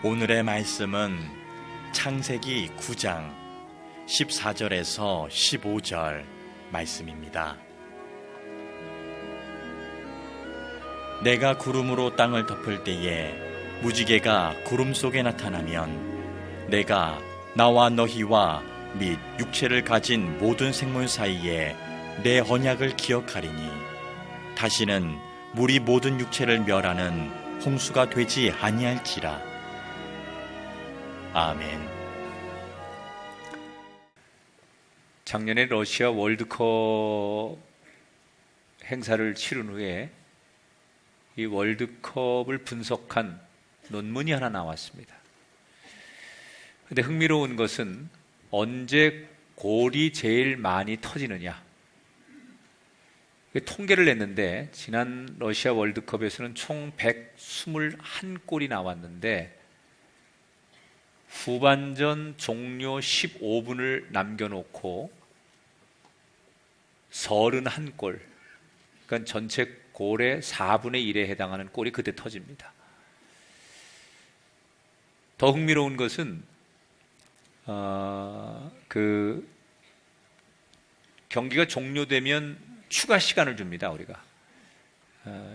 오늘의 말씀은 창세기 9장 14절에서 15절 말씀입니다. 내가 구름으로 땅을 덮을 때에 무지개가 구름 속에 나타나면 내가 나와 너희와 및 육체를 가진 모든 생물 사이에 내 언약을 기억하리니 다시는 물이 모든 육체를 멸하는 홍수가 되지 아니할지라. 아멘. 작년에 러시아 월드컵 행사를 치른 후에 이 월드컵을 분석한 논문이 하나 나왔습니다. 근데 흥미로운 것은 언제 골이 제일 많이 터지느냐, 통계를 냈는데 지난 러시아 월드컵에서는 총 121골이 나왔는데 후반전 종료 15분을 남겨놓고 31골, 그러니까 전체 골의 4분의 1에 해당하는 골이 그때 터집니다. 더 흥미로운 것은 경기가 종료되면 추가 시간을 줍니다. 우리가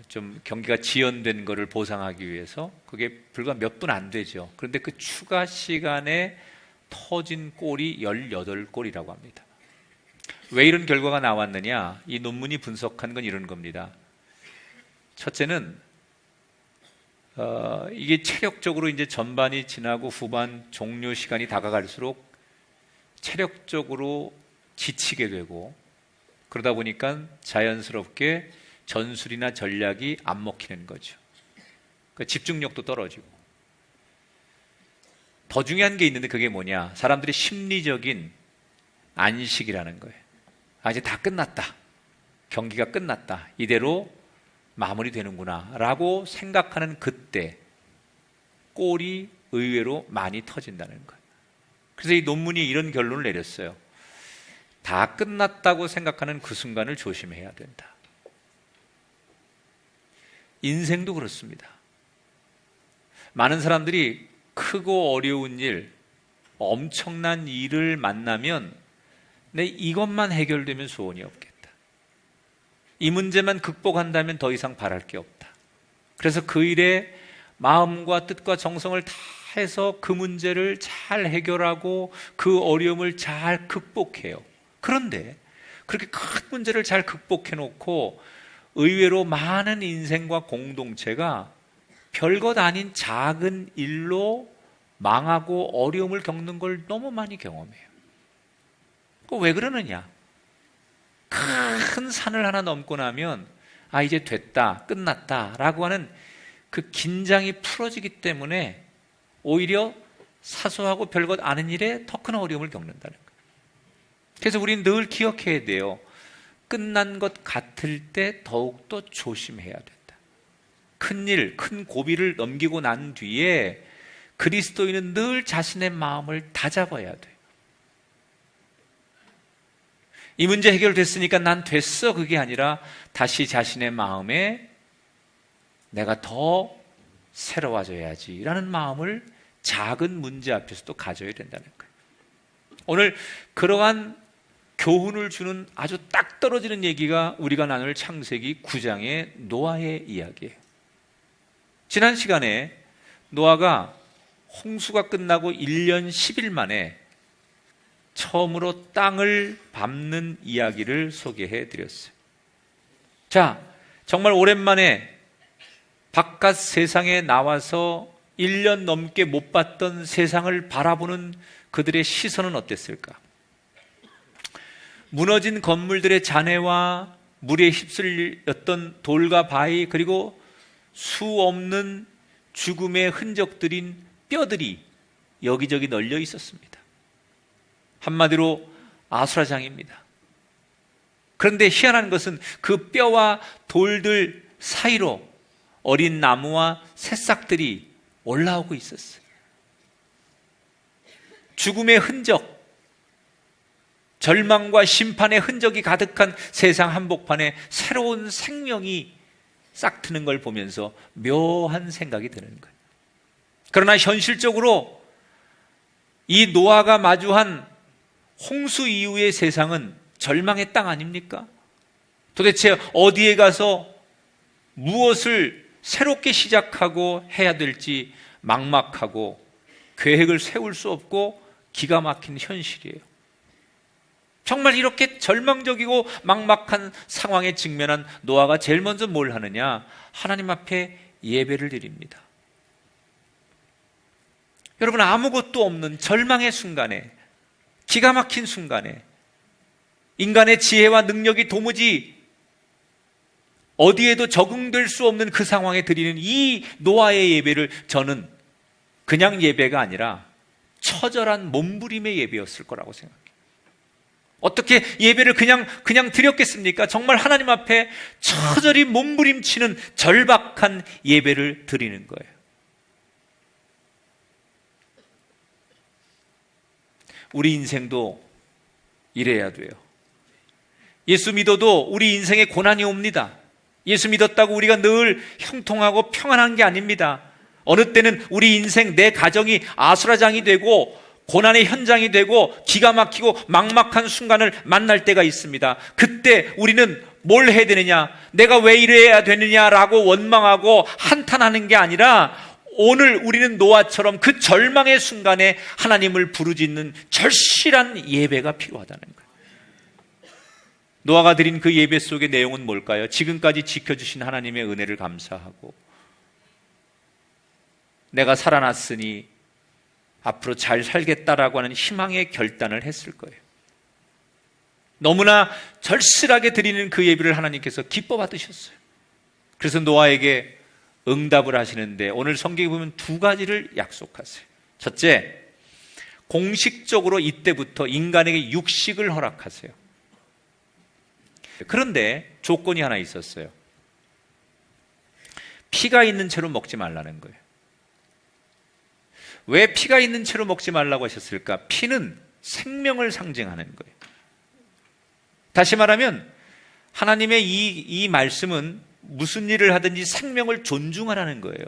좀 경기가 지연된 거를 보상하기 위해서 그게 불과 몇 분 안 되죠. 그런데 그 추가 시간에 터진 골이 18골이라고 합니다. 왜 이런 결과가 나왔느냐? 이 논문이 분석한 건 이런 겁니다. 첫째는 이게 체력적으로 이제 전반이 지나고 후반 종료 시간이 다가갈수록 체력적으로 지치게 되고, 그러다 보니까 자연스럽게 전술이나 전략이 안 먹히는 거죠. 그러니까 집중력도 떨어지고. 더 중요한 게 있는데 그게 뭐냐? 사람들의 심리적인 안식이라는 거예요. 아, 이제 다 끝났다. 경기가 끝났다. 이대로 마무리되는구나 라고 생각하는 그때 골이 의외로 많이 터진다는 거예요. 그래서 이 논문이 이런 결론을 내렸어요. 다 끝났다고 생각하는 그 순간을 조심해야 된다. 인생도 그렇습니다. 많은 사람들이 크고 어려운 일, 엄청난 일을 만나면 내 이것만 해결되면 소원이 없겠다. 이 문제만 극복한다면 더 이상 바랄 게 없다. 그래서 그 일에 마음과 뜻과 정성을 다해서 그 문제를 잘 해결하고 그 어려움을 잘 극복해요. 그런데 그렇게 큰 문제를 잘 극복해 놓고 의외로 많은 인생과 공동체가 별것 아닌 작은 일로 망하고 어려움을 겪는 걸 너무 많이 경험해요. 왜 그러느냐? 큰 산을 하나 넘고 나면 아, 이제 됐다, 끝났다 라고 하는 그 긴장이 풀어지기 때문에 오히려 사소하고 별것 아닌 일에 더 큰 어려움을 겪는다는 거예요. 그래서 우리는 늘 기억해야 돼요. 끝난 것 같을 때 더욱더 조심해야 된다. 큰일, 큰 고비를 넘기고 난 뒤에 그리스도인은 늘 자신의 마음을 다잡아야 돼요. 이 문제 해결됐으니까 난 됐어, 그게 아니라 다시 자신의 마음에 내가 더 새로워져야지 라는 마음을 작은 문제 앞에서도 가져야 된다는 거예요. 오늘 그러한 교훈을 주는 아주 딱 떨어지는 얘기가 우리가 나눌 창세기 9장의 노아의 이야기예요. 지난 시간에 노아가 홍수가 끝나고 1년 10일 만에 처음으로 땅을 밟는 이야기를 소개해 드렸어요. 자, 정말 오랜만에 바깥 세상에 나와서 1년 넘게 못 봤던 세상을 바라보는 그들의 시선은 어땠을까? 무너진 건물들의 잔해와 물에 휩쓸렸던 돌과 바위, 그리고 수 없는 죽음의 흔적들인 뼈들이 여기저기 널려 있었습니다. 한마디로 아수라장입니다. 그런데 희한한 것은 그 뼈와 돌들 사이로 어린 나무와 새싹들이 올라오고 있었어요. 죽음의 흔적, 절망과 심판의 흔적이 가득한 세상 한복판에 새로운 생명이 싹트는 걸 보면서 묘한 생각이 드는 거예요. 그러나 현실적으로 이 노아가 마주한 홍수 이후의 세상은 절망의 땅 아닙니까? 도대체 어디에 가서 무엇을 새롭게 시작하고 해야 될지 막막하고 계획을 세울 수 없고 기가 막힌 현실이에요. 정말 이렇게 절망적이고 막막한 상황에 직면한 노아가 제일 먼저 뭘 하느냐? 하나님 앞에 예배를 드립니다. 여러분, 아무것도 없는 절망의 순간에, 기가 막힌 순간에 인간의 지혜와 능력이 도무지 어디에도 적응될 수 없는 그 상황에 드리는 이 노아의 예배를 저는 그냥 예배가 아니라 처절한 몸부림의 예배였을 거라고 생각해요. 어떻게 예배를 그냥 드렸겠습니까? 정말 하나님 앞에 처절히 몸부림치는 절박한 예배를 드리는 거예요. 우리 인생도 이래야 돼요. 예수 믿어도 우리 인생에 고난이 옵니다. 예수 믿었다고 우리가 늘 형통하고 평안한 게 아닙니다. 어느 때는 우리 인생, 내 가정이 아수라장이 되고 고난의 현장이 되고 기가 막히고 막막한 순간을 만날 때가 있습니다. 그때 우리는 뭘 해야 되느냐, 내가 왜 이래야 되느냐라고 원망하고 한탄하는 게 아니라 오늘 우리는 노아처럼 그 절망의 순간에 하나님을 부르짖는 절실한 예배가 필요하다는 거예요. 노아가 드린 그 예배 속의 내용은 뭘까요? 지금까지 지켜주신 하나님의 은혜를 감사하고 내가 살아났으니 앞으로 잘 살겠다라고 하는 희망의 결단을 했을 거예요. 너무나 절실하게 드리는 그 예배를 하나님께서 기뻐 받으셨어요. 그래서 노아에게 응답을 하시는데 오늘 성경에 보면 두 가지를 약속하세요. 첫째, 공식적으로 이때부터 인간에게 육식을 허락하세요. 그런데 조건이 하나 있었어요. 피가 있는 채로 먹지 말라는 거예요. 왜 피가 있는 채로 먹지 말라고 하셨을까? 피는 생명을 상징하는 거예요. 다시 말하면 하나님의 이 말씀은 무슨 일을 하든지 생명을 존중하라는 거예요.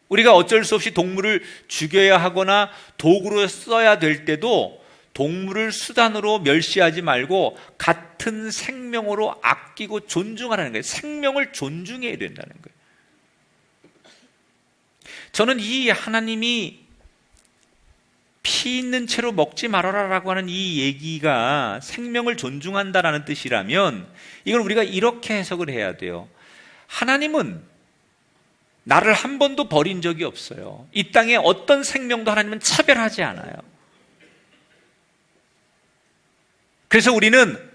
우리가 어쩔 수 없이 동물을 죽여야 하거나 도구로 써야 될 때도 동물을 수단으로 멸시하지 말고 같은 생명으로 아끼고 존중하라는 거예요. 생명을 존중해야 된다는 거예요. 저는 이 하나님이 피 있는 채로 먹지 말아라라고 하는 이 얘기가 생명을 존중한다라는 뜻이라면 이걸 우리가 이렇게 해석을 해야 돼요. 하나님은 나를 한 번도 버린 적이 없어요. 이 땅에 어떤 생명도 하나님은 차별하지 않아요. 그래서 우리는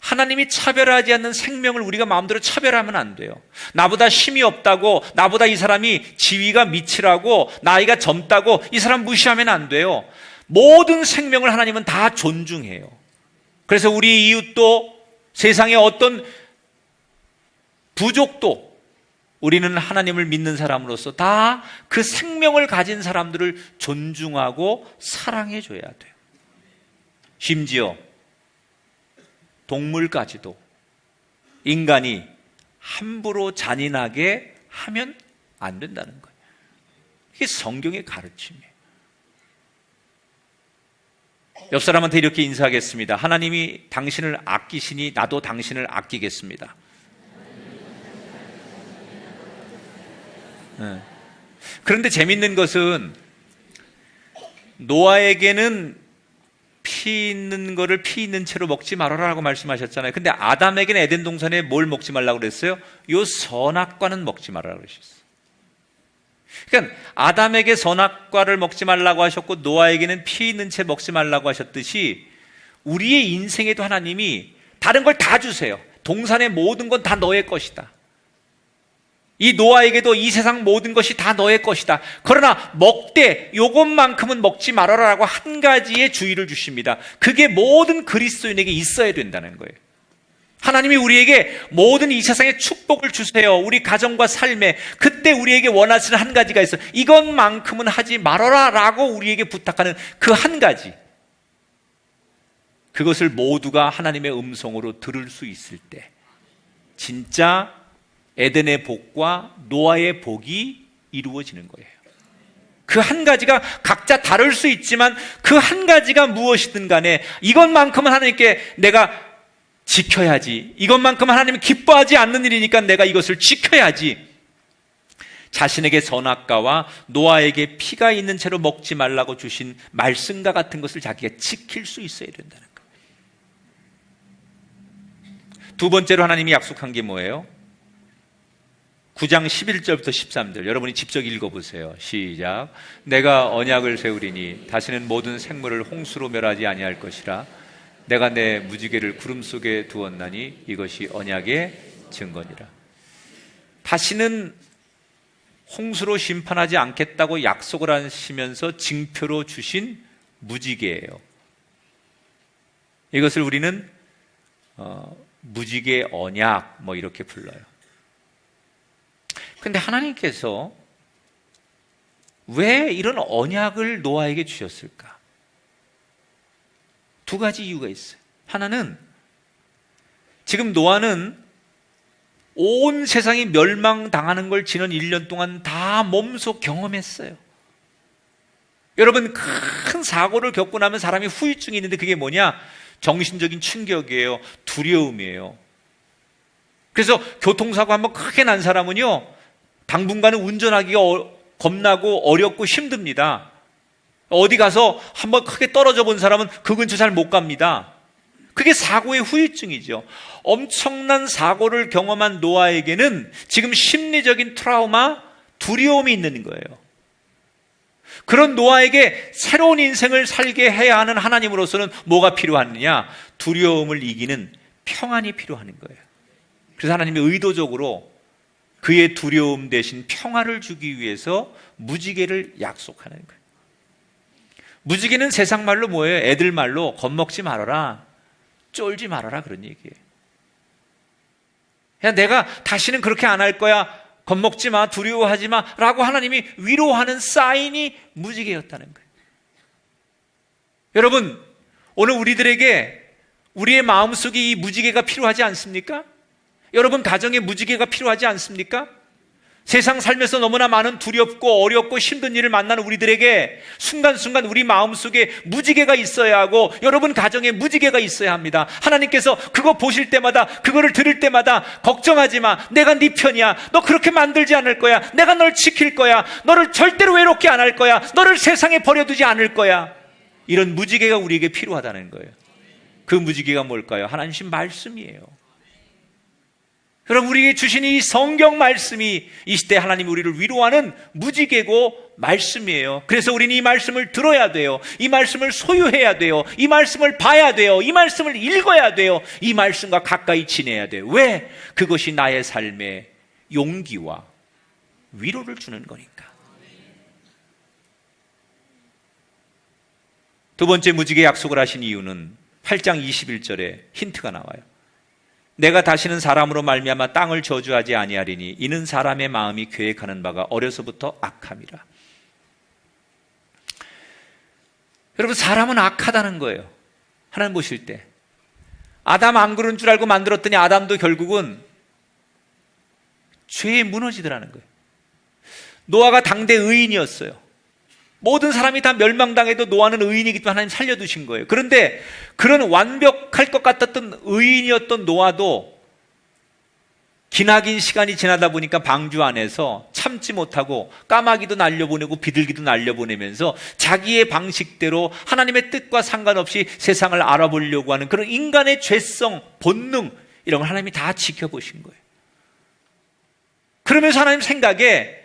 하나님이 차별하지 않는 생명을 우리가 마음대로 차별하면 안 돼요. 나보다 힘이 없다고, 나보다 이 사람이 지위가 미치라고, 나이가 젊다고 이 사람 무시하면 안 돼요. 모든 생명을 하나님은 다 존중해요. 그래서 우리 이웃도 세상의 어떤 부족도 우리는 하나님을 믿는 사람으로서 다 그 생명을 가진 사람들을 존중하고 사랑해 줘야 돼요. 심지어 동물까지도 인간이 함부로 잔인하게 하면 안 된다는 거예요. 이게 성경의 가르침이에요. 옆 사람한테 이렇게 인사하겠습니다. 하나님이 당신을 아끼시니 나도 당신을 아끼겠습니다. 그런데 재밌는 것은 노아에게는 피 있는 거를 피 있는 채로 먹지 말아라라고 말씀하셨잖아요. 근데 아담에게는 에덴 동산에 뭘 먹지 말라고 그랬어요? 요 선악과는 먹지 말아라고 그러셨어요. 그러니까 아담에게 선악과를 먹지 말라고 하셨고 노아에게는 피 있는 채 먹지 말라고 하셨듯이 우리의 인생에도 하나님이 다른 걸 다 주세요. 동산의 모든 건 다 너의 것이다. 이 노아에게도 이 세상 모든 것이 다 너의 것이다. 그러나 먹되 요것만큼은 먹지 말아라라고 한 가지의 주의를 주십니다. 그게 모든 그리스도인에게 있어야 된다는 거예요. 하나님이 우리에게 모든 이 세상의 축복을 주세요. 우리 가정과 삶에. 그때 우리에게 원하시는 한 가지가 있어요. 이것만큼은 하지 말아라라고 우리에게 부탁하는 그 한 가지. 그것을 모두가 하나님의 음성으로 들을 수 있을 때 진짜 에덴의 복과 노아의 복이 이루어지는 거예요. 그 한 가지가 각자 다를 수 있지만 그 한 가지가 무엇이든 간에 이것만큼은 하나님께 내가 지켜야지, 이것만큼은 하나님이 기뻐하지 않는 일이니까 내가 이것을 지켜야지, 자신에게 선악과와 노아에게 피가 있는 채로 먹지 말라고 주신 말씀과 같은 것을 자기가 지킬 수 있어야 된다는 거예요. 두 번째로 하나님이 약속한 게 뭐예요? 9장 11절부터 13절 여러분이 직접 읽어보세요. 시작. 내가 언약을 세우리니 다시는 모든 생물을 홍수로 멸하지 아니할 것이라. 내가 내 무지개를 구름 속에 두었나니 이것이 언약의 증거니라. 다시는 홍수로 심판하지 않겠다고 약속을 하시면서 징표로 주신 무지개예요. 이것을 우리는 무지개 언약 이렇게 불러요. 근데 하나님께서 왜 이런 언약을 노아에게 주셨을까? 두 가지 이유가 있어요. 하나는 지금 노아는 온 세상이 멸망당하는 걸 지난 1년 동안 다 몸소 경험했어요. 여러분, 큰 사고를 겪고 나면 사람이 후유증이 있는데 그게 뭐냐? 정신적인 충격이에요. 두려움이에요. 그래서 교통사고 한번 크게 난 사람은요, 당분간은 운전하기가 겁나고 어렵고 힘듭니다. 어디 가서 한번 크게 떨어져 본 사람은 그 근처 잘 못 갑니다. 그게 사고의 후유증이죠. 엄청난 사고를 경험한 노아에게는 지금 심리적인 트라우마, 두려움이 있는 거예요. 그런 노아에게 새로운 인생을 살게 해야 하는 하나님으로서는 뭐가 필요하느냐? 두려움을 이기는 평안이 필요한 거예요. 그래서 하나님이 의도적으로 그의 두려움 대신 평화를 주기 위해서 무지개를 약속하는 거예요. 무지개는 세상 말로 뭐예요? 애들 말로 겁먹지 말아라, 쫄지 말아라, 그런 얘기예요. 야, 내가 다시는 그렇게 안 할 거야, 겁먹지 마, 두려워하지 마 라고 하나님이 위로하는 사인이 무지개였다는 거예요. 여러분, 오늘 우리들에게 우리의 마음속에 이 무지개가 필요하지 않습니까? 여러분 가정에 무지개가 필요하지 않습니까? 세상 살면서 너무나 많은 두렵고 어렵고 힘든 일을 만나는 우리들에게 순간순간 우리 마음속에 무지개가 있어야 하고, 여러분 가정에 무지개가 있어야 합니다. 하나님께서 그거 보실 때마다, 그거를 들을 때마다 걱정하지 마, 내가 네 편이야, 너 그렇게 만들지 않을 거야, 내가 널 지킬 거야, 너를 절대로 외롭게 안 할 거야, 너를 세상에 버려두지 않을 거야. 이런 무지개가 우리에게 필요하다는 거예요. 그 무지개가 뭘까요? 하나님 말씀이에요. 여러분, 우리에게 주신 이 성경 말씀이 이 시대 하나님 우리를 위로하는 무지개고 말씀이에요. 그래서 우리는 이 말씀을 들어야 돼요. 이 말씀을 소유해야 돼요. 이 말씀을 봐야 돼요. 이 말씀을 읽어야 돼요. 이 말씀과 가까이 지내야 돼요. 왜? 그것이 나의 삶에 용기와 위로를 주는 거니까. 두 번째 무지개 약속을 하신 이유는 8장 21절에 힌트가 나와요. 내가 다시는 사람으로 말미암아 땅을 저주하지 아니하리니 이는 사람의 마음이 계획하는 바가 어려서부터 악함이라. 여러분, 사람은 악하다는 거예요. 하나님 보실 때 아담 안 그런 줄 알고 만들었더니 아담도 결국은 죄에 무너지더라는 거예요. 노아가 당대 의인이었어요. 모든 사람이 다 멸망당해도 노아는 의인이기 때문에 하나님 살려두신 거예요. 그런데 그런 완벽할 것 같았던 의인이었던 노아도 기나긴 시간이 지나다 보니까 방주 안에서 참지 못하고 까마귀도 날려보내고 비둘기도 날려보내면서 자기의 방식대로 하나님의 뜻과 상관없이 세상을 알아보려고 하는 그런 인간의 죄성, 본능, 이런 걸 하나님이 다 지켜보신 거예요. 그러면서 하나님 생각에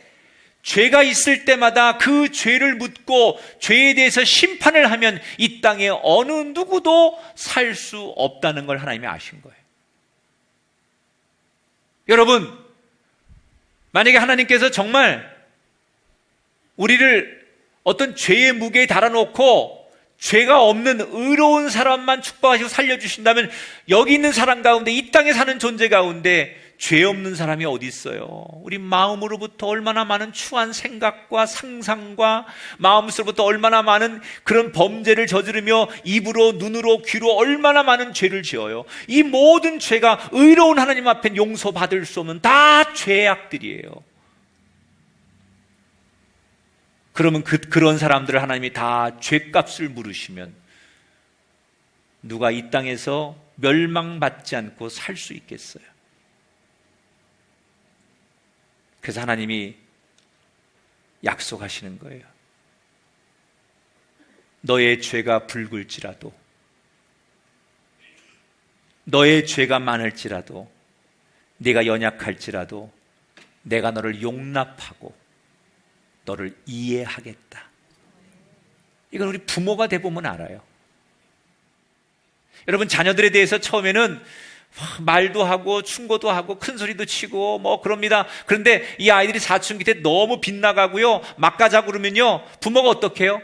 죄가 있을 때마다 그 죄를 묻고 죄에 대해서 심판을 하면 이 땅에 어느 누구도 살 수 없다는 걸 하나님이 아신 거예요. 여러분, 만약에 하나님께서 정말 우리를 어떤 죄의 무게에 달아놓고 죄가 없는 의로운 사람만 축복하시고 살려주신다면 여기 있는 사람 가운데, 이 땅에 사는 존재 가운데 죄 없는 사람이 어디 있어요? 우리 마음으로부터 얼마나 많은 추한 생각과 상상과 마음으로부터 얼마나 많은 그런 범죄를 저지르며 입으로, 눈으로, 귀로 얼마나 많은 죄를 지어요. 이 모든 죄가 의로운 하나님 앞에 용서받을 수 없는 다 죄악들이에요. 그러면 그런 사람들을 하나님이 다 죄값을 물으시면 누가 이 땅에서 멸망받지 않고 살 수 있겠어요? 그래서 하나님이 약속하시는 거예요. 너의 죄가 붉을지라도, 너의 죄가 많을지라도, 네가 연약할지라도 내가 너를 용납하고 너를 이해하겠다. 이건 우리 부모가 돼보면 알아요. 여러분, 자녀들에 대해서 처음에는 말도 하고 충고도 하고 큰 소리도 치고 뭐 그럽니다. 그런데 이 아이들이 사춘기 때 너무 빗나가고요, 막 가자 그러면요, 부모가 어떻게 해요?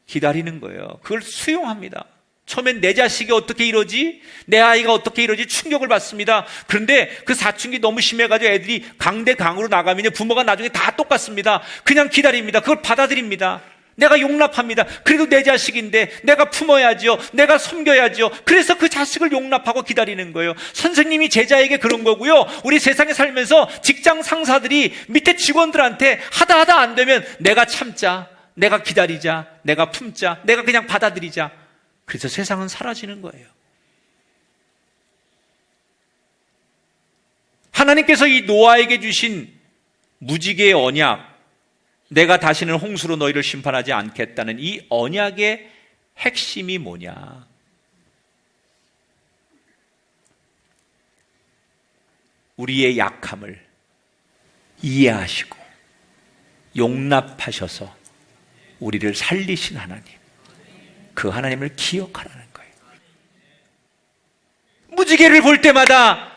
기다리는 거예요. 그걸 수용합니다. 처음엔 내 자식이 어떻게 이러지? 내 아이가 어떻게 이러지? 충격을 받습니다. 그런데 그 사춘기 너무 심해가지고 애들이 강대강으로 나가면 부모가 나중에 다 똑같습니다. 그냥 기다립니다. 그걸 받아들입니다. 내가 용납합니다. 그래도 내 자식인데 내가 품어야죠. 내가 섬겨야죠. 그래서 그 자식을 용납하고 기다리는 거예요. 선생님이 제자에게 그런 거고요. 우리 세상에 살면서 직장 상사들이 밑에 직원들한테 하다 안 되면 내가 참자, 내가 기다리자, 내가 품자, 내가 그냥 받아들이자. 그래서 세상은 사라지는 거예요. 하나님께서 이 노아에게 주신 무지개의 언약, 내가 다시는 홍수로 너희를 심판하지 않겠다는 이 언약의 핵심이 뭐냐? 우리의 약함을 이해하시고 용납하셔서 우리를 살리신 하나님, 그 하나님을 기억하라는 거예요. 무지개를 볼 때마다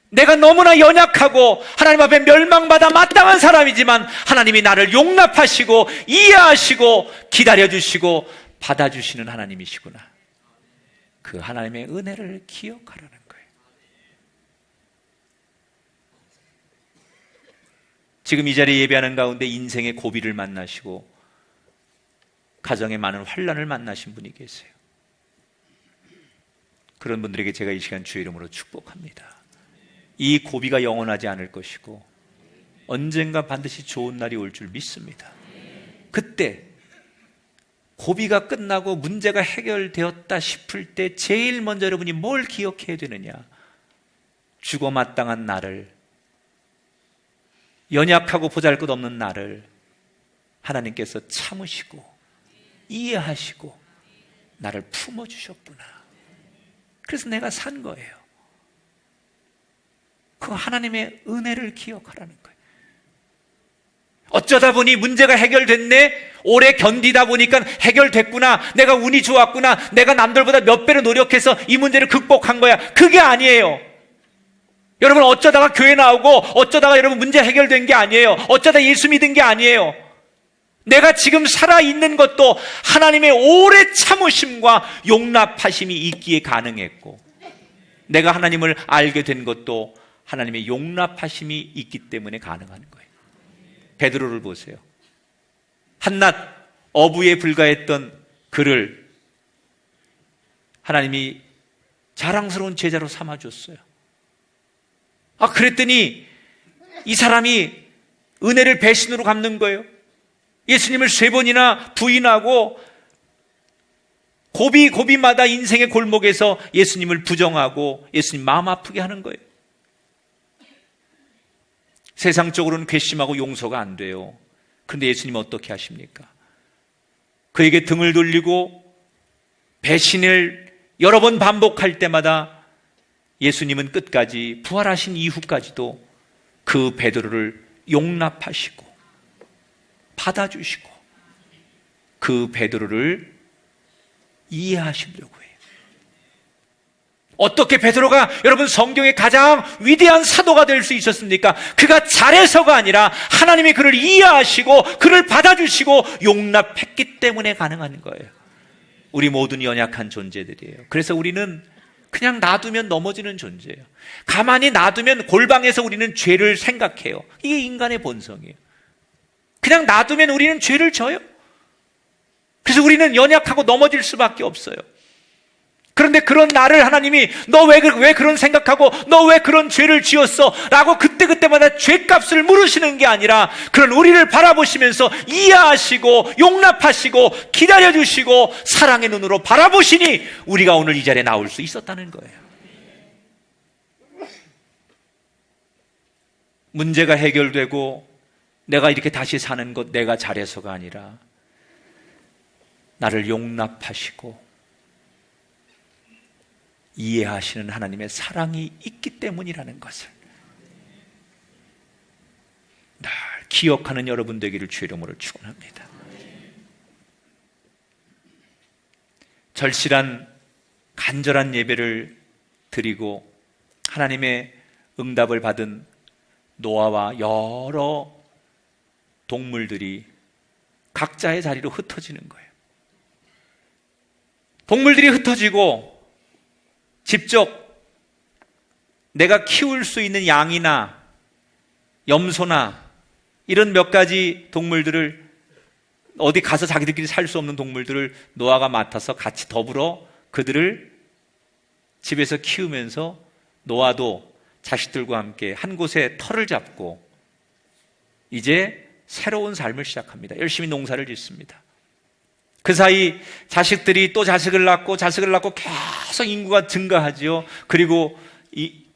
내가 너무나 연약하고 하나님 앞에 멸망받아 마땅한 사람이지만 하나님이 나를 용납하시고 이해하시고 기다려주시고 받아주시는 하나님이시구나. 그 하나님의 은혜를 기억하라는 거예요. 지금 이 자리에 예배하는 가운데 인생의 고비를 만나시고 가정에 많은 환난을 만나신 분이 계세요. 그런 분들에게 제가 이 시간 주의 이름으로 축복합니다. 이 고비가 영원하지 않을 것이고 언젠가 반드시 좋은 날이 올 줄 믿습니다. 그때 고비가 끝나고 문제가 해결되었다 싶을 때 제일 먼저 여러분이 뭘 기억해야 되느냐? 죽어 마땅한 나를, 연약하고 보잘것없는 나를 하나님께서 참으시고 이해하시고 나를 품어주셨구나. 그래서 내가 산 거예요. 그 하나님의 은혜를 기억하라는 거예요. 어쩌다 보니 문제가 해결됐네, 오래 견디다 보니까 해결됐구나, 내가 운이 좋았구나, 내가 남들보다 몇 배로 노력해서 이 문제를 극복한 거야. 그게 아니에요. 여러분, 어쩌다가 교회 나오고 어쩌다가 여러분 문제 해결된 게 아니에요. 어쩌다 예수 믿은 게 아니에요. 내가 지금 살아있는 것도 하나님의 오래 참으심과 용납하심이 있기에 가능했고, 내가 하나님을 알게 된 것도 하나님의 용납하심이 있기 때문에 가능한 거예요. 베드로를 보세요. 한낱 어부에 불과했던 그를 하나님이 자랑스러운 제자로 삼아줬어요. 그랬더니 이 사람이 은혜를 배신으로 갚는 거예요. 예수님을 3번이나 부인하고 고비마다 인생의 골목에서 예수님을 부정하고 예수님 마음 아프게 하는 거예요. 세상적으로는 괘씸하고 용서가 안 돼요. 그런데 예수님은 어떻게 하십니까? 그에게 등을 돌리고 배신을 여러 번 반복할 때마다 예수님은 끝까지, 부활하신 이후까지도 그 베드로를 용납하시고 받아주시고 그 베드로를 이해하시려고 해요. 어떻게 베드로가 여러분 성경의 가장 위대한 사도가 될 수 있었습니까? 그가 잘해서가 아니라 하나님이 그를 이해하시고 그를 받아주시고 용납했기 때문에 가능한 거예요. 우리 모두는 연약한 존재들이에요. 그래서 우리는 그냥 놔두면 넘어지는 존재예요. 가만히 놔두면 골방에서 우리는 죄를 생각해요. 이게 인간의 본성이에요. 그냥 놔두면 우리는 죄를 져요. 그래서 우리는 연약하고 넘어질 수밖에 없어요. 그런데 그런 나를 하나님이 너 왜 그런 생각하고 너 왜 그런 죄를 지었어? 라고 그때마다 죄값을 물으시는 게 아니라 그런 우리를 바라보시면서 이해하시고 용납하시고 기다려주시고 사랑의 눈으로 바라보시니 우리가 오늘 이 자리에 나올 수 있었다는 거예요. 문제가 해결되고 내가 이렇게 다시 사는 것 내가 잘해서가 아니라 나를 용납하시고 이해하시는 하나님의 사랑이 있기 때문이라는 것을 늘 기억하는 여러분 되기를 주의 이름으로 축원합니다. 절실한 간절한 예배를 드리고 하나님의 응답을 받은 노아와 여러 동물들이 각자의 자리로 흩어지는 거예요. 동물들이 흩어지고 직접 내가 키울 수 있는 양이나 염소나 이런 몇 가지 동물들을 어디 가서 자기들끼리 살 수 없는 동물들을 노아가 맡아서 같이 더불어 그들을 집에서 키우면서 노아도 자식들과 함께 한 곳에 터를 잡고 이제 새로운 삶을 시작합니다. 열심히 농사를 짓습니다. 그 사이 자식들이 또 자식을 낳고 계속 인구가 증가하지요. 그리고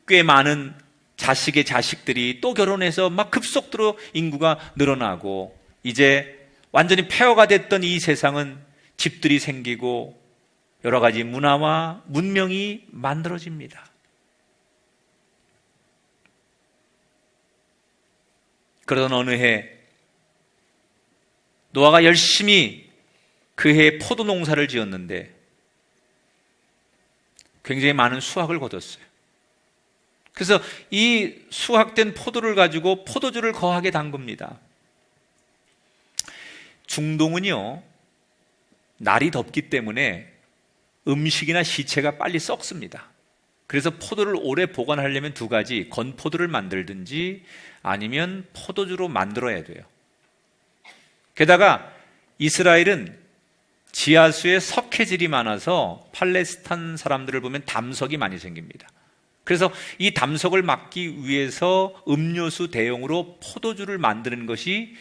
꽤 많은 자식의 자식들이 또 결혼해서 막 급속도로 인구가 늘어나고 이제 완전히 폐허가 됐던 이 세상은 집들이 생기고 여러 가지 문화와 문명이 만들어집니다. 그러던 어느 해 노아가 열심히 그 해에 포도 농사를 지었는데 굉장히 많은 수확을 거뒀어요. 그래서 이 수확된 포도를 가지고 포도주를 거하게 담급니다. 중동은요, 날이 덥기 때문에 음식이나 시체가 빨리 썩습니다. 그래서 포도를 오래 보관하려면 두 가지, 건포도를 만들든지 아니면 포도주로 만들어야 돼요. 게다가 이스라엘은 지하수에 석회질이 많아서 팔레스타인 사람들을 보면 담석이 많이 생깁니다. 그래서 이 담석을 막기 위해서 음료수 대용으로 포도주를 만드는 것이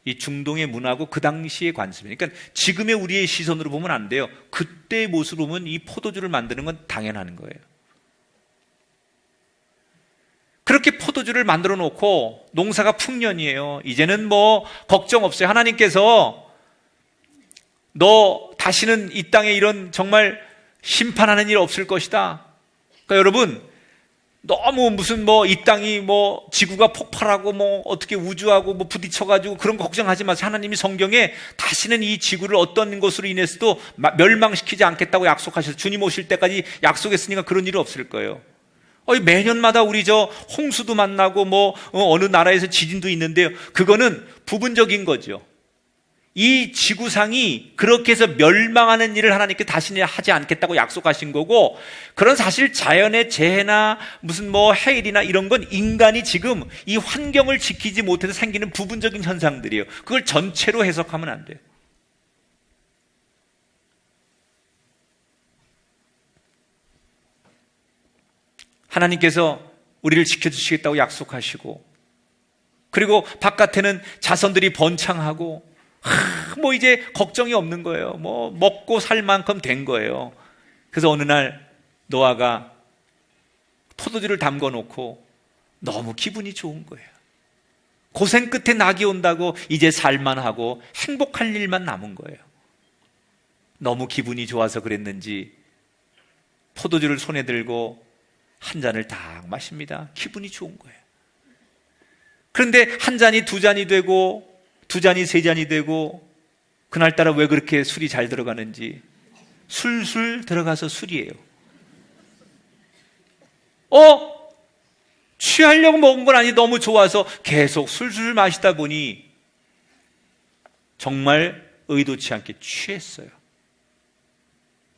이 중동의 문화고 그 당시의 관습이에요. 그러니까 지금의 우리의 시선으로 보면 안 돼요. 그때의 모습으로 보면 이 포도주를 만드는 건 당연한 거예요. 그렇게 포도주를 만들어 놓고 농사가 풍년이에요. 이제는 뭐 걱정 없어요. 하나님께서 너 다시는 이 땅에 이런 정말 심판하는 일 없을 것이다. 그러니까 여러분, 너무 무슨 뭐 이 땅이 뭐 지구가 폭발하고 뭐 어떻게 우주하고 뭐 부딪혀가지고 그런 거 걱정하지 마세요. 하나님이 성경에 다시는 이 지구를 어떤 것으로 인해서도 멸망시키지 않겠다고 약속하셔서 주님 오실 때까지 약속했으니까 그런 일이 없을 거예요. 매년마다 우리 저 홍수도 만나고 뭐 어느 나라에서 지진도 있는데요. 그거는 부분적인 거죠. 이 지구상이 그렇게 해서 멸망하는 일을 하나님께 다시는 하지 않겠다고 약속하신 거고, 그런 사실 자연의 재해나 무슨 뭐 해일이나 이런 건 인간이 지금 이 환경을 지키지 못해서 생기는 부분적인 현상들이에요. 그걸 전체로 해석하면 안 돼요. 하나님께서 우리를 지켜주시겠다고 약속하시고, 그리고 바깥에는 자손들이 번창하고 뭐 이제 걱정이 없는 거예요. 뭐 먹고 살 만큼 된 거예요. 그래서 어느 날 노아가 포도주를 담궈 놓고 너무 기분이 좋은 거예요. 고생 끝에 낙이 온다고 이제 살만하고 행복할 일만 남은 거예요. 너무 기분이 좋아서 그랬는지 포도주를 손에 들고 한 잔을 딱 마십니다. 기분이 좋은 거예요. 그런데 한 잔이 두 잔이 되고 두 잔이 세 잔이 되고, 그날따라 왜 그렇게 술이 잘 들어가는지 술술 들어가서 술이에요. 취하려고 먹은 건 아니, 너무 좋아서 계속 술술 마시다 보니 정말 의도치 않게 취했어요.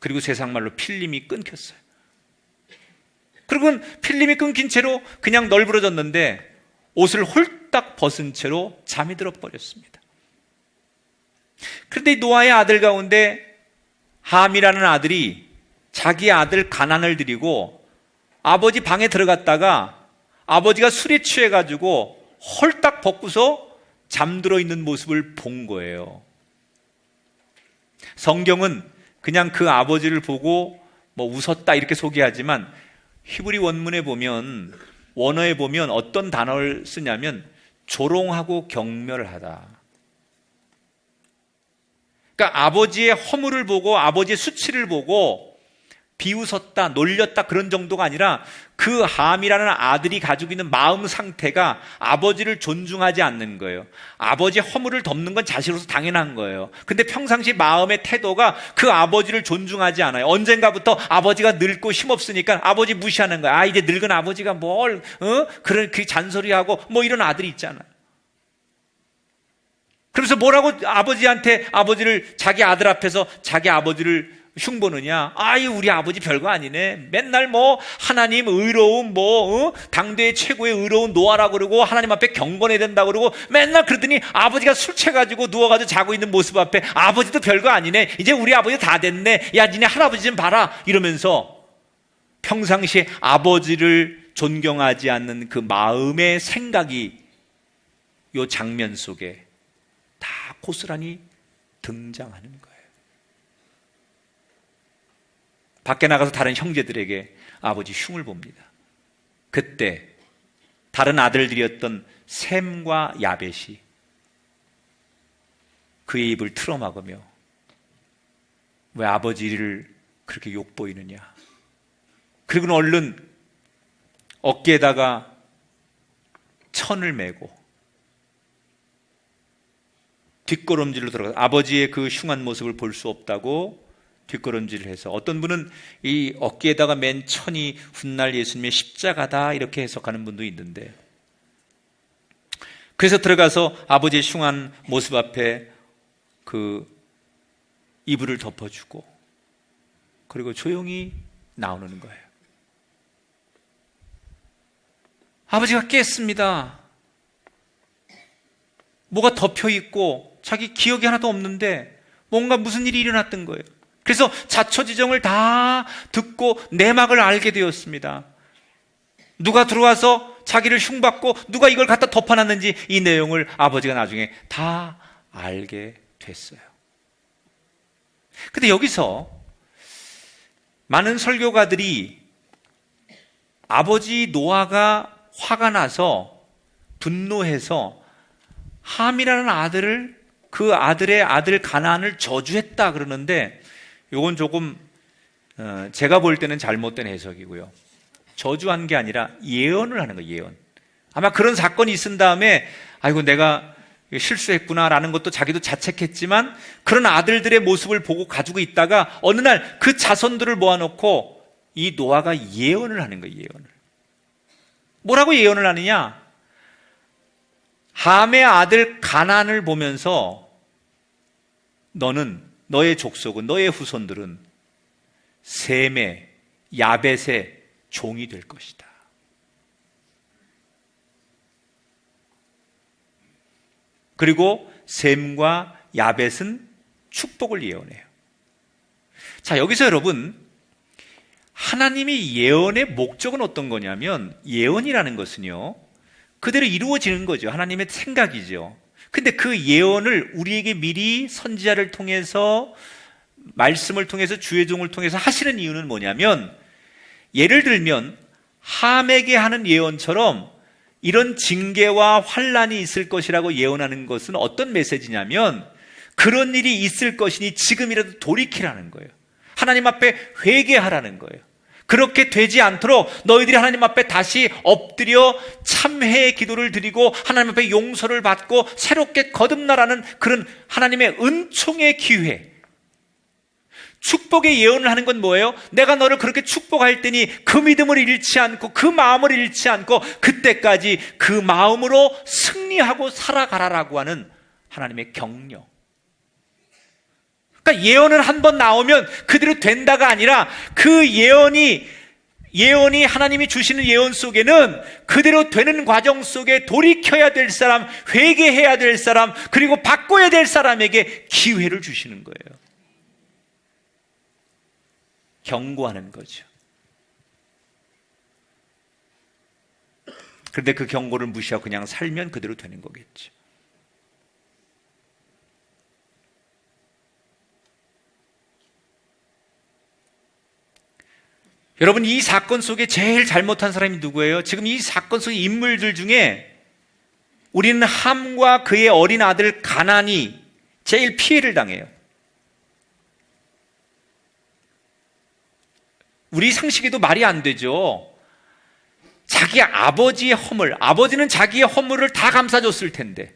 그리고 세상 말로 필름이 끊겼어요. 그리고 필름이 끊긴 채로 그냥 널브러졌는데 옷을 홀딱 벗은 채로 잠이 들어버렸습니다. 그런데 노아의 아들 가운데 함이라는 아들이 자기 아들 가난을 드리고 아버지 방에 들어갔다가 아버지가 술에 취해가지고 홀딱 벗고서 잠들어 있는 모습을 본 거예요. 성경은 그냥 그 아버지를 보고 뭐 웃었다 이렇게 소개하지만 히브리 원문에 보면, 원어에 보면 어떤 단어를 쓰냐면 조롱하고 경멸하다. 그러니까 아버지의 허물을 보고 아버지의 수치를 보고 비웃었다, 놀렸다 그런 정도가 아니라 그 함이라는 아들이 가지고 있는 마음 상태가 아버지를 존중하지 않는 거예요. 아버지의 허물을 덮는 건 자신으로서 당연한 거예요. 근데 평상시 마음의 태도가 그 아버지를 존중하지 않아요. 언젠가부터 아버지가 늙고 힘없으니까 아버지 무시하는 거야. 아, 이제 늙은 아버지가 그런 그 잔소리하고 뭐 이런 아들이 있잖아. 그래서 뭐라고 아버지한테 자기 아들 앞에서 자기 아버지를 흉보느냐? 아이, 우리 아버지 별거 아니네. 맨날 하나님 의로운 당대의 최고의 의로운 노아라고 그러고 하나님 앞에 경건해야 된다고 그러고 맨날 그러더니 아버지가 술 취해가지고 누워가지고 자고 있는 모습 앞에 아버지도 별거 아니네. 이제 우리 아버지 다 됐네. 야, 니네 할아버지 좀 봐라. 이러면서 평상시에 아버지를 존경하지 않는 그 마음의 생각이 이 장면 속에 다 고스란히 등장하는 거예요. 밖에 나가서 다른 형제들에게 아버지 흉을 봅니다. 그때 다른 아들들이었던 셈과 야벳이 그의 입을 틀어막으며 왜 아버지를 그렇게 욕보이느냐. 그리고는 얼른 어깨에다가 천을 메고 뒷걸음질로 들어가서 아버지의 그 흉한 모습을 볼 수 없다고 뒷걸음질을 해서, 어떤 분은 이 어깨에다가 맨 천이 훗날 예수님의 십자가다 이렇게 해석하는 분도 있는데, 그래서 들어가서 아버지의 흉한 모습 앞에 그 이불을 덮어주고 그리고 조용히 나오는 거예요. 아버지가 깼습니다. 뭐가 덮여 있고 자기 기억이 하나도 없는데 뭔가 무슨 일이 일어났던 거예요. 그래서 자초지종을 다 듣고 내막을 알게 되었습니다. 누가 들어와서 자기를 흉받고 누가 이걸 갖다 덮어놨는지 이 내용을 아버지가 나중에 다 알게 됐어요. 근데 여기서 많은 설교가들이 아버지 노아가 화가 나서 분노해서 함이라는 아들을, 그 아들의 아들 가나안을 저주했다 그러는데, 이건 조금 제가 볼 때는 잘못된 해석이고요. 저주한 게 아니라 예언을 하는 거예요. 예언. 아마 그런 사건이 있은 다음에 아이고 내가 실수했구나라는 것도 자기도 자책했지만, 그런 아들들의 모습을 보고 가지고 있다가 어느 날 그 자손들을 모아놓고 이 노아가 예언을 하는 거예요. 예언을. 뭐라고 예언을 하느냐? 함의 아들 가나안을 보면서 너의 족속은, 너의 후손들은 셈의, 야벳의 종이 될 것이다. 그리고 셈과 야벳은 축복을 예언해요. 자, 여기서 여러분, 하나님이 예언의 목적은 어떤 거냐면, 예언이라는 것은요, 그대로 이루어지는 거죠. 하나님의 생각이죠. 근데 그 예언을 우리에게 미리 선지자를 통해서, 말씀을 통해서, 주의 종을 통해서 하시는 이유는 뭐냐면, 예를 들면 함에게 하는 예언처럼 이런 징계와 환난이 있을 것이라고 예언하는 것은 어떤 메시지냐면, 그런 일이 있을 것이니 지금이라도 돌이키라는 거예요. 하나님 앞에 회개하라는 거예요. 그렇게 되지 않도록 너희들이 하나님 앞에 다시 엎드려 참회의 기도를 드리고 하나님 앞에 용서를 받고 새롭게 거듭나라는 그런 하나님의 은총의 기회. 축복의 예언을 하는 건 뭐예요? 내가 너를 그렇게 축복할 테니 그 믿음을 잃지 않고 그 마음을 잃지 않고 그때까지 그 마음으로 승리하고 살아가라라고 하는 하나님의 격려. 그러니까 예언은 한 번 나오면 그대로 된다가 아니라, 그 예언이 하나님이 주시는 예언 속에는 그대로 되는 과정 속에 돌이켜야 될 사람, 회개해야 될 사람, 그리고 바꿔야 될 사람에게 기회를 주시는 거예요. 경고하는 거죠. 그런데 그 경고를 무시하고 그냥 살면 그대로 되는 거겠죠. 여러분, 이 사건 속에 제일 잘못한 사람이 누구예요? 지금 이 사건 속의 인물들 중에 우리는 함과 그의 어린 아들 가난이 제일 피해를 당해요. 우리 상식에도 말이 안 되죠. 자기 아버지의 허물, 아버지는 자기의 허물을 다 감싸줬을 텐데,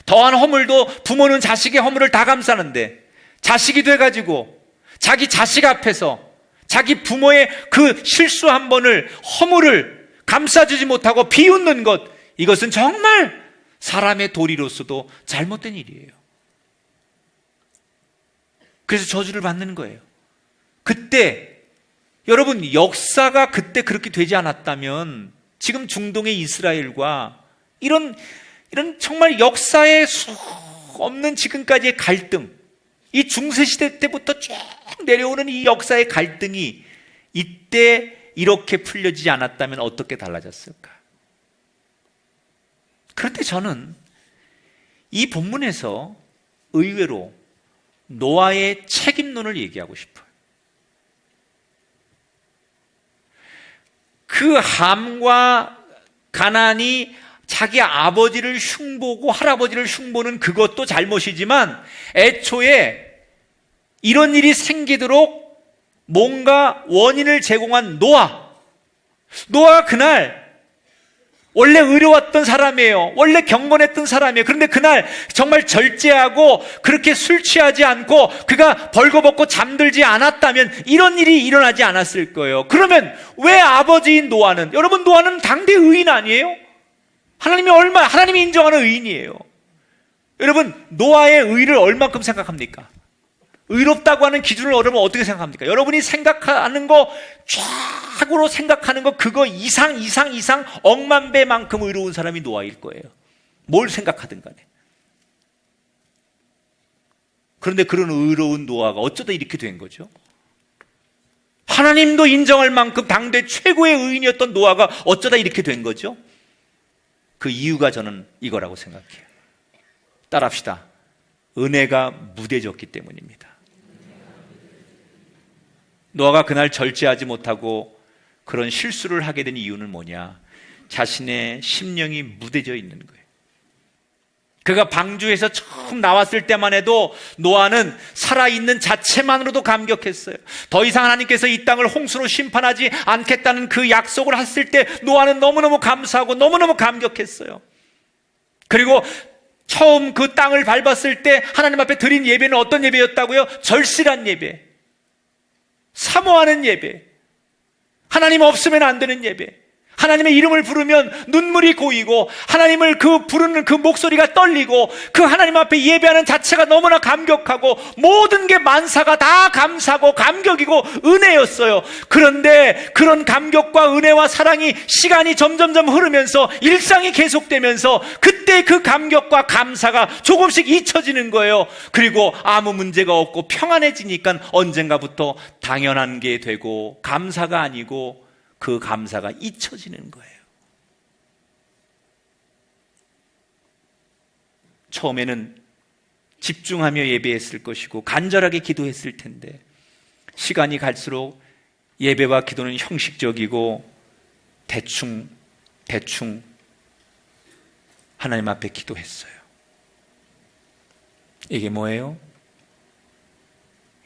더한 허물도 부모는 자식의 허물을 다 감싸는데, 자식이 돼가지고 자기 자식 앞에서 자기 부모의 그 실수 한 번을, 허물을 감싸주지 못하고 비웃는 것, 이것은 정말 사람의 도리로서도 잘못된 일이에요. 그래서 저주를 받는 거예요. 그때 여러분, 역사가 그때 그렇게 되지 않았다면 지금 중동의 이스라엘과 이런 정말 역사에 수 없는 지금까지의 갈등, 이 중세시대 때부터 쭉 내려오는 이 역사의 갈등이 이때 이렇게 풀려지지 않았다면 어떻게 달라졌을까? 그런데 저는 이 본문에서 의외로 노아의 책임론을 얘기하고 싶어요. 그 함과 가난이 자기 아버지를 흉보고 할아버지를 흉보는 그것도 잘못이지만, 애초에 이런 일이 생기도록 뭔가 원인을 제공한 노아가 그날 원래 의로웠던 사람이에요. 원래 경건했던 사람이에요. 그런데 그날 정말 절제하고 그렇게 술 취하지 않고 그가 벌거벗고 잠들지 않았다면 이런 일이 일어나지 않았을 거예요. 그러면 왜 아버지인 노아는, 여러분, 노아는 당대 의인 아니에요? 하나님이 인정하는 의인이에요. 여러분, 노아의 의를 얼만큼 생각합니까? 의롭다고 하는 기준을 여러분 어떻게 생각합니까? 여러분이 생각하는 거, 최고로 생각하는 거, 그거 이상 억만 배만큼 의로운 사람이 노아일 거예요. 뭘 생각하든 간에. 그런데 그런 의로운 노아가 어쩌다 이렇게 된 거죠? 하나님도 인정할 만큼 당대 최고의 의인이었던 노아가 어쩌다 이렇게 된 거죠? 그 이유가 저는 이거라고 생각해요. 따라합시다. 은혜가 무뎌졌기 때문입니다. 노아가 그날 절제하지 못하고 그런 실수를 하게 된 이유는 뭐냐? 자신의 심령이 무뎌져 있는 거예요. 그가 방주에서 처음 나왔을 때만 해도 노아는 살아있는 자체만으로도 감격했어요. 더 이상 하나님께서 이 땅을 홍수로 심판하지 않겠다는 그 약속을 했을 때 노아는 너무너무 감사하고 너무너무 감격했어요. 그리고 처음 그 땅을 밟았을 때 하나님 앞에 드린 예배는 어떤 예배였다고요? 절실한 예배, 사모하는 예배, 하나님 없으면 안 되는 예배, 하나님의 이름을 부르면 눈물이 고이고 하나님을 그 부르는 그 목소리가 떨리고 그 하나님 앞에 예배하는 자체가 너무나 감격하고 모든 게 만사가 다 감사고 감격이고 은혜였어요. 그런데 그런 감격과 은혜와 사랑이 시간이 점점점 흐르면서 일상이 계속되면서 그때 그 감격과 감사가 조금씩 잊혀지는 거예요. 그리고 아무 문제가 없고 평안해지니까 언젠가부터 당연한 게 되고 감사가 아니고 그 감사가 잊혀지는 거예요. 처음에는 집중하며 예배했을 것이고 간절하게 기도했을 텐데 시간이 갈수록 예배와 기도는 형식적이고 대충 하나님 앞에 기도했어요. 이게 뭐예요?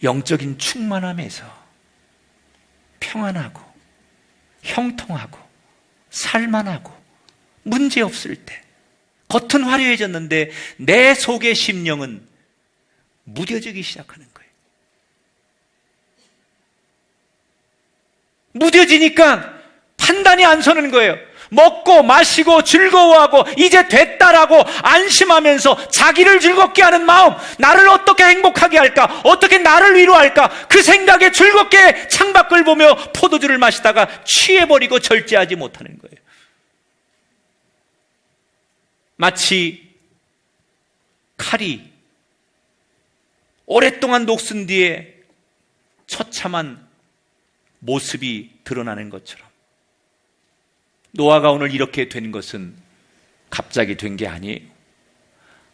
영적인 충만함에서 평안하고 형통하고 살만하고 문제없을 때 겉은 화려해졌는데 내 속의 심령은 무뎌지기 시작하는 거예요. 무뎌지니까 판단이 안 서는 거예요. 먹고 마시고 즐거워하고 이제 됐다라고 안심하면서 자기를 즐겁게 하는 마음, 나를 어떻게 행복하게 할까, 어떻게 나를 위로할까, 그 생각에 즐겁게 창밖을 보며 포도주를 마시다가 취해버리고 절제하지 못하는 거예요. 마치 칼이 오랫동안 녹슨 뒤에 처참한 모습이 드러나는 것처럼 노아가 오늘 이렇게 된 것은 갑자기 된 게 아니에요.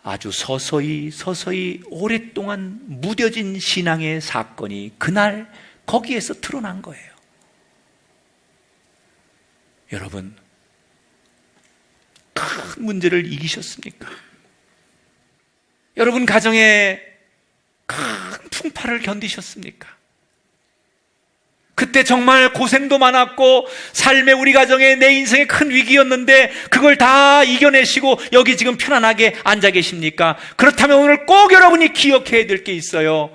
아주 서서히 오랫동안 무뎌진 신앙의 사건이 그날 거기에서 드러난 거예요. 여러분, 큰 문제를 이기셨습니까? 여러분 가정에 큰 풍파를 견디셨습니까? 그때 정말 고생도 많았고 삶의 우리 가정에 내 인생의 큰 위기였는데 그걸 다 이겨내시고 여기 지금 편안하게 앉아 계십니까? 그렇다면 오늘 꼭 여러분이 기억해야 될 게 있어요.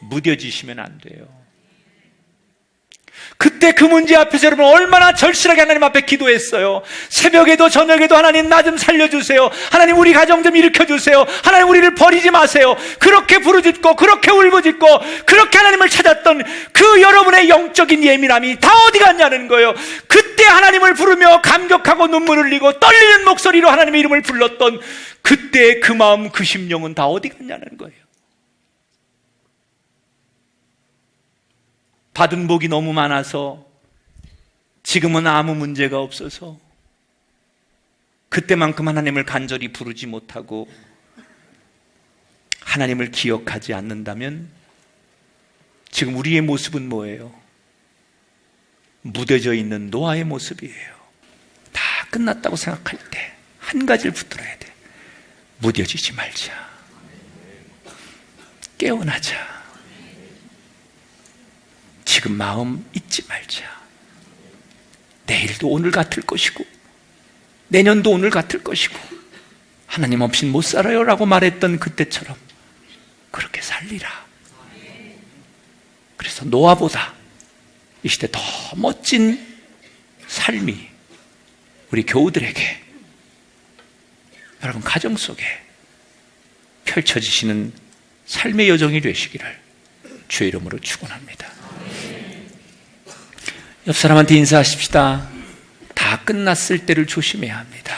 무뎌지시면 안 돼요. 그때 그 문제 앞에서 여러분 얼마나 절실하게 하나님 앞에 기도했어요. 새벽에도 저녁에도 하나님 나 좀 살려주세요. 하나님 우리 가정 좀 일으켜주세요. 하나님 우리를 버리지 마세요. 그렇게 부르짖고 그렇게 울부짖고 그렇게 하나님을 찾았던 그 여러분의 영적인 예민함이 다 어디 갔냐는 거예요. 그때 하나님을 부르며 감격하고 눈물을 흘리고 떨리는 목소리로 하나님의 이름을 불렀던 그때의 그 마음 그 심령은 다 어디 갔냐는 거예요. 받은 복이 너무 많아서 지금은 아무 문제가 없어서 그때만큼 하나님을 간절히 부르지 못하고 하나님을 기억하지 않는다면 지금 우리의 모습은 뭐예요? 무뎌져 있는 노아의 모습이에요. 다 끝났다고 생각할 때 한 가지를 붙들어야 돼. 무뎌지지 말자. 깨어나자. 지금 마음 잊지 말자. 내일도 오늘 같을 것이고 내년도 오늘 같을 것이고 하나님 없인 못 살아요 라고 말했던 그때처럼 그렇게 살리라. 그래서 노아보다 이 시대 더 멋진 삶이 우리 교우들에게 여러분 가정 속에 펼쳐지시는 삶의 여정이 되시기를 주의 이름으로 축원합니다. 옆 사람한테 인사하십시다. 다 끝났을 때를 조심해야 합니다.